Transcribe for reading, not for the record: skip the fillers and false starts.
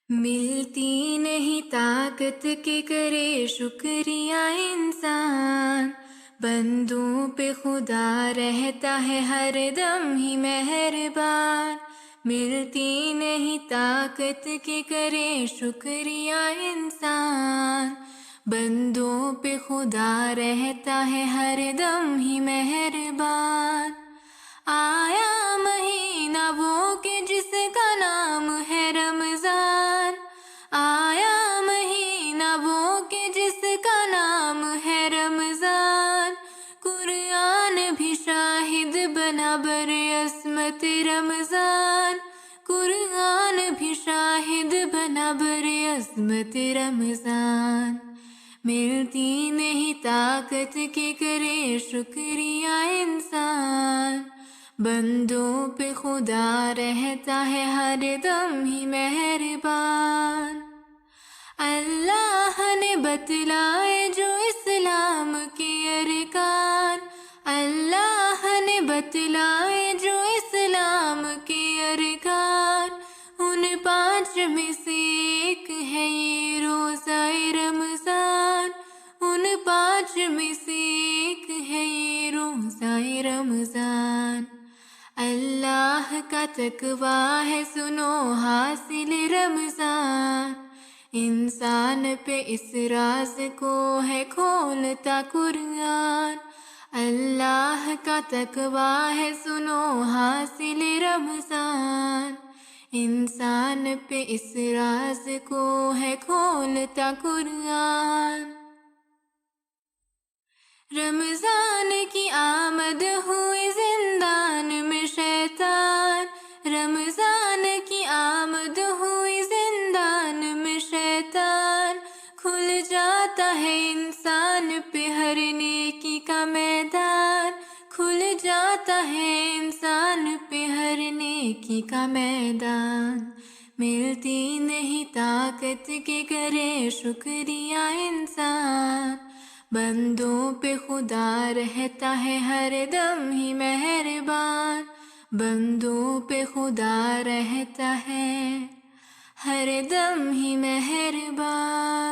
ملتی نہیں طاقت کے کرے شکریہ انسان، بندوں پہ خدا رہتا ہے ہر دم ہی مہربان۔ ملتی نہیں طاقت کے کرے شکریہ انسان، بندوں پہ خدا رہتا ہے ہر دم ہی مہربان۔ آیا مہینہ وہ کہ جس کا نام ہے رمضان، آیا مہینہ وہ کہ جس کا نام ہے رمضان، قرآن بھی شاہد بنا برعظمت رمضان، قرآن بھی شاہد بنا برعظمت رمضان۔ ملتی نہیں طاقت کے کرے شکریہ انسان، بندوں پہ خدا رہتا ہے ہر دم ہی مہربان۔ اللہ نے بتلائے جو اسلام کے ارکان، اللہ نے بتلائے جو اسلام کے ارکان، ان 5 میں سے ایک ہے یہ روزہ رمضان، ان 5 میں سے ایک ہے یہ روزہ رمضان۔ اللہ کا تقویٰ ہے سنو حاصل رمضان، انسان پہ اس راز کو ہے کھولتا قرآن۔ اللہ کا تقویٰ ہے سنو حاصل رمضان، انسان پہ اس راز کو ہے کھولتا قرآن۔ رمضان کی آمد ہوئی زندان میں شیطان، رمضان کی آمد ہوئی زندان میں شیطان، کھل جاتا ہے انسان پہ ہر نیکی کا میدان، کھل جاتا ہے انسان پہ ہر نیکی کا میدان۔ ملتی نہیں طاقت کے کرے شکریہ انسان، بندوں پہ خدا رہتا ہے ہر دم ہی مہربان، بندوں پہ خدا رہتا ہے ہر دم ہی مہربان۔